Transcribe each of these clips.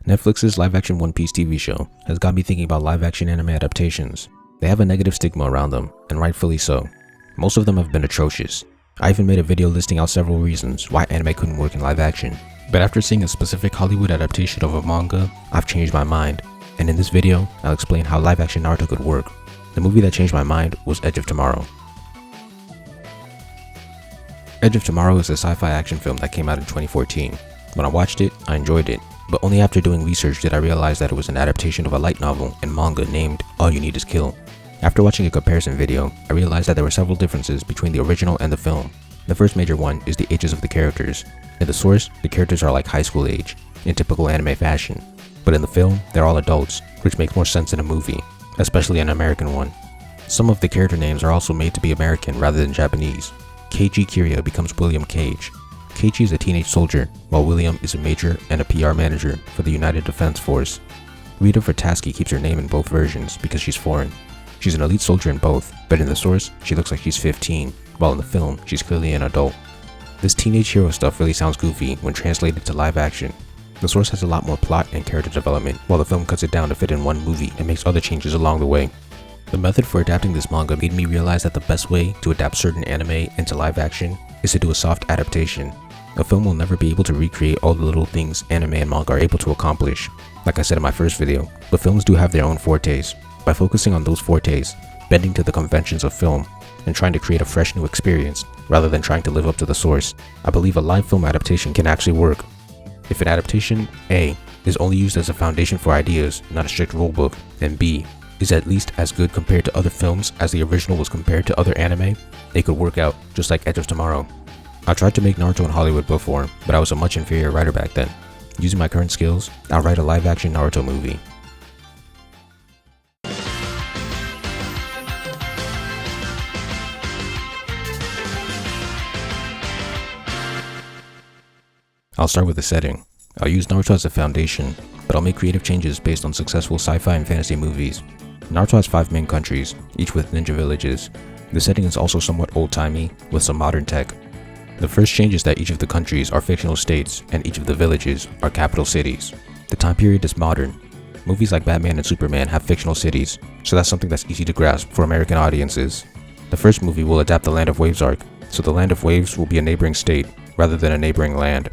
Netflix's live-action One Piece TV show has got me thinking about live-action anime adaptations. They have a negative stigma around them, and rightfully so. Most of them have been atrocious. I even made a video listing out several reasons why anime couldn't work in live action. But after seeing a specific Hollywood adaptation of a manga, I've changed my mind. And in this video, I'll explain how live-action Naruto could work. The movie that changed my mind was Edge of Tomorrow. Edge of Tomorrow is a sci-fi action film that came out in 2014. When I watched it, I enjoyed it. But only after doing research did I realize that it was an adaptation of a light novel and manga named All You Need Is Kill. After watching a comparison video, I realized that there were several differences between the original and the film. The first major one is the ages of the characters. In the source, the characters are like high school age, in typical anime fashion. But in the film, they're all adults, which makes more sense in a movie, especially an American one. Some of the character names are also made to be American rather than Japanese. Keiji Kiryu becomes William Cage. Keiichi is a teenage soldier, while William is a major and a PR manager for the United Defense Force. Rita Vertasky keeps her name in both versions because she's foreign. She's an elite soldier in both, but in the source, she looks like she's 15, while in the film, she's clearly an adult. This teenage hero stuff really sounds goofy when translated to live action. The source has a lot more plot and character development, while the film cuts it down to fit in one movie and makes other changes along the way. The method for adapting this manga made me realize that the best way to adapt certain anime into live action is to do a soft adaptation. A film will never be able to recreate all the little things anime and manga are able to accomplish, like I said in my first video, but films do have their own fortes. By focusing on those fortes, bending to the conventions of film, and trying to create a fresh new experience, rather than trying to live up to the source, I believe a live film adaptation can actually work. If an adaptation, A, is only used as a foundation for ideas, not a strict rulebook, and B, is at least as good compared to other films as the original was compared to other anime, they could work out, just like Edge of Tomorrow. I tried to make Naruto in Hollywood before, but I was a much inferior writer back then. Using my current skills, I'll write a live-action Naruto movie. I'll start with the setting. I'll use Naruto as a foundation, but I'll make creative changes based on successful sci-fi and fantasy movies. Naruto has 5 main countries, each with ninja villages. The setting is also somewhat old-timey, with some modern tech. The first change is that each of the countries are fictional states, and each of the villages are capital cities. The time period is modern. Movies like Batman and Superman have fictional cities, so that's something that's easy to grasp for American audiences. The first movie will adapt the Land of Waves arc, so the Land of Waves will be a neighboring state, rather than a neighboring land.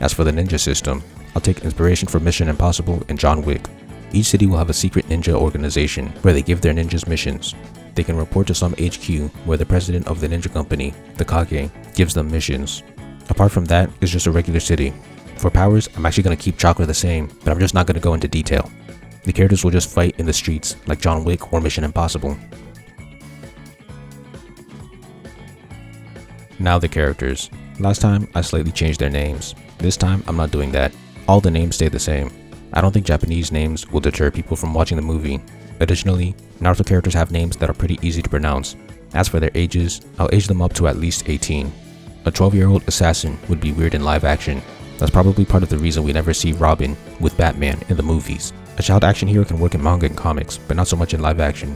As for the ninja system, I'll take inspiration from Mission Impossible and John Wick. Each city will have a secret ninja organization where they give their ninjas missions. They can report to some HQ where the president of the ninja company, the Kage, gives them missions. Apart from that, it's just a regular city. For powers, I'm actually going to keep Chakra the same, but I'm just not going to go into detail. The characters will just fight in the streets like John Wick or Mission Impossible. Now the characters. Last time, I slightly changed their names. This time, I'm not doing that. All the names stay the same. I don't think Japanese names will deter people from watching the movie. Additionally, Naruto characters have names that are pretty easy to pronounce. As for their ages, I'll age them up to at least 18. A 12-year-old assassin would be weird in live action. That's probably part of the reason we never see Robin with Batman in the movies. A child action hero can work in manga and comics, but not so much in live action.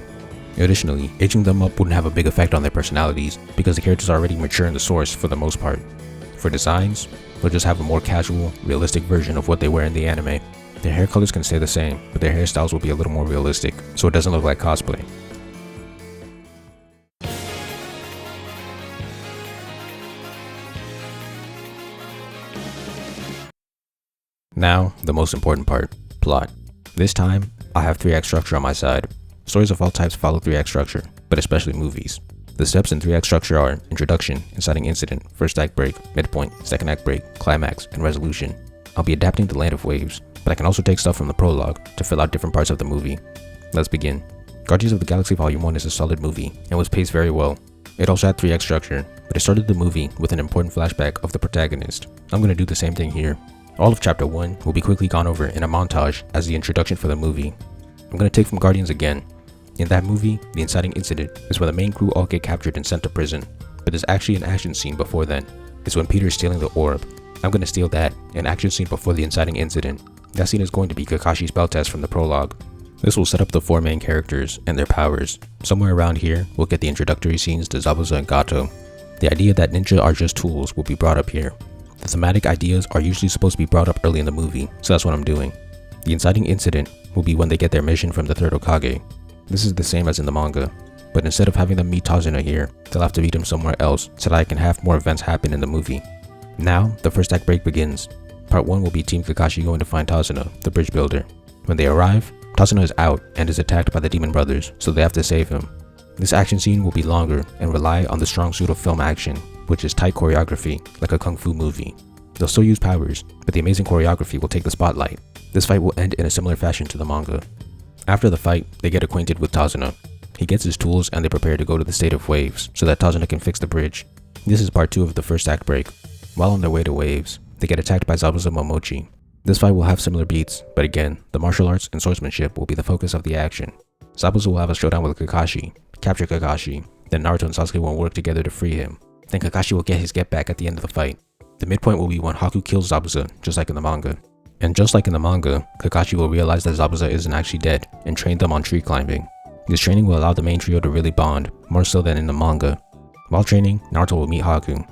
Additionally, aging them up wouldn't have a big effect on their personalities because the characters are already mature in the source for the most part. For designs, they'll just have a more casual, realistic version of what they wear in the anime. Their hair colors can stay the same, but their hairstyles will be a little more realistic, so it doesn't look like cosplay. Now, the most important part, plot. This time, I have 3-act structure on my side. Stories of all types follow 3-act structure, but especially movies. The steps in 3-act structure are introduction, inciting incident, first act break, midpoint, second act break, climax, and resolution. I'll be adapting the Land of Waves, but I can also take stuff from the prologue to fill out different parts of the movie. Let's begin. Guardians of the Galaxy Volume 1 is a solid movie and was paced very well. It also had 3-act structure, but it started the movie with an important flashback of the protagonist. I'm going to do the same thing here. All of Chapter 1 will be quickly gone over in a montage as the introduction for the movie. I'm going to take from Guardians again. In that movie, the inciting incident is where the main crew all get captured and sent to prison, but there's actually an action scene before then. It's when Peter is stealing the orb. I'm going to steal that, an action scene before the inciting incident. That scene is going to be Kakashi's spell test from the prologue. This will set up the 4 main characters and their powers. Somewhere around here, we'll get the introductory scenes to Zabuza and Gato. The idea that ninja are just tools will be brought up here. The thematic ideas are usually supposed to be brought up early in the movie, so that's what I'm doing. The inciting incident will be when they get their mission from the third Hokage. This is the same as in the manga, but instead of having them meet Tazuna here, they'll have to meet him somewhere else so that I can have more events happen in the movie. Now, the first act break begins. Part 1 will be Team Kakashi going to find Tazuna, the bridge builder. When they arrive, Tazuna is out and is attacked by the demon brothers, so they have to save him. This action scene will be longer and rely on the strong suit of film action, which is tight choreography, like a kung fu movie. They'll still use powers, but the amazing choreography will take the spotlight. This fight will end in a similar fashion to the manga. After the fight, they get acquainted with Tazuna. He gets his tools and they prepare to go to the State of Waves so that Tazuna can fix the bridge. This is part 2 of the first act break. While on their way to Waves, they get attacked by Zabuza Momochi. This fight will have similar beats, but again, the martial arts and swordsmanship will be the focus of the action. Zabuza will have a showdown with Kakashi, capture Kakashi, then Naruto and Sasuke will work together to free him. Then Kakashi will get his get back at the end of the fight. The midpoint will be when Haku kills Zabuza, just like in the manga. And just like in the manga, Kakashi will realize that Zabuza isn't actually dead and train them on tree climbing. This training will allow the main trio to really bond, more so than in the manga. While training, Naruto will meet Haku.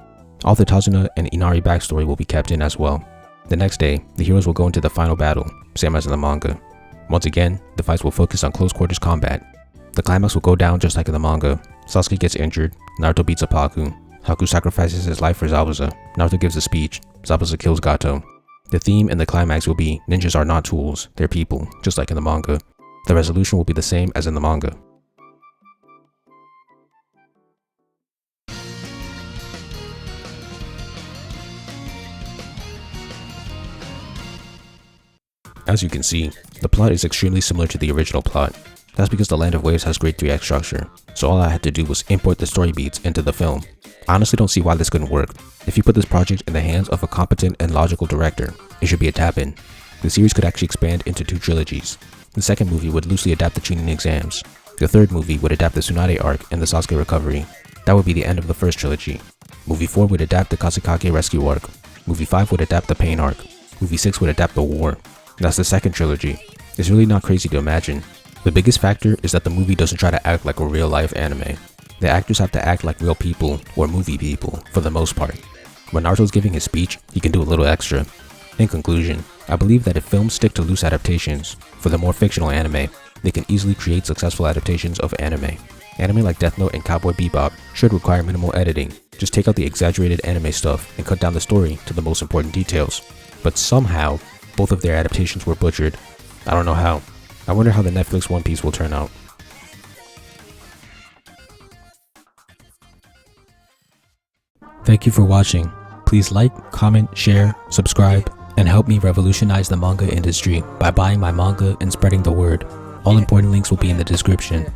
All the Tazuna and Inari backstory will be kept in as well. The next day, the heroes will go into the final battle, same as in the manga. Once again, the fights will focus on close quarters combat. The climax will go down just like in the manga. Sasuke gets injured, Naruto beats up Haku. Haku sacrifices his life for Zabuza. Naruto gives a speech, Zabuza kills Gato. The theme and the climax will be ninjas are not tools, they're people, just like in the manga. The resolution will be the same as in the manga. As you can see, the plot is extremely similar to the original plot. That's because the Land of Waves has great 3-act structure, so all I had to do was import the story beats into the film. I honestly don't see why this couldn't work. If you put this project in the hands of a competent and logical director, it should be a tap-in. The series could actually expand into 2 trilogies. The second movie would loosely adapt the Chunin exams. The third movie would adapt the Tsunade arc and the Sasuke recovery. That would be the end of the first trilogy. Movie 4 would adapt the Kazekage rescue arc. Movie 5 would adapt the Pain arc. Movie 6 would adapt the war. That's the second trilogy. It's really not crazy to imagine. The biggest factor is that the movie doesn't try to act like a real-life anime. The actors have to act like real people or movie people for the most part. When Naruto's giving his speech, he can do a little extra. In conclusion, I believe that if films stick to loose adaptations, for the more fictional anime, they can easily create successful adaptations of anime. Anime like Death Note and Cowboy Bebop should require minimal editing. Just take out the exaggerated anime stuff and cut down the story to the most important details. But somehow, both of their adaptations were butchered. I don't know how. I wonder how the Netflix One Piece will turn out. Thank you for watching. Please like, comment, share, subscribe, and help me revolutionize the manga industry by buying my manga and spreading the word. All important links will be in the description.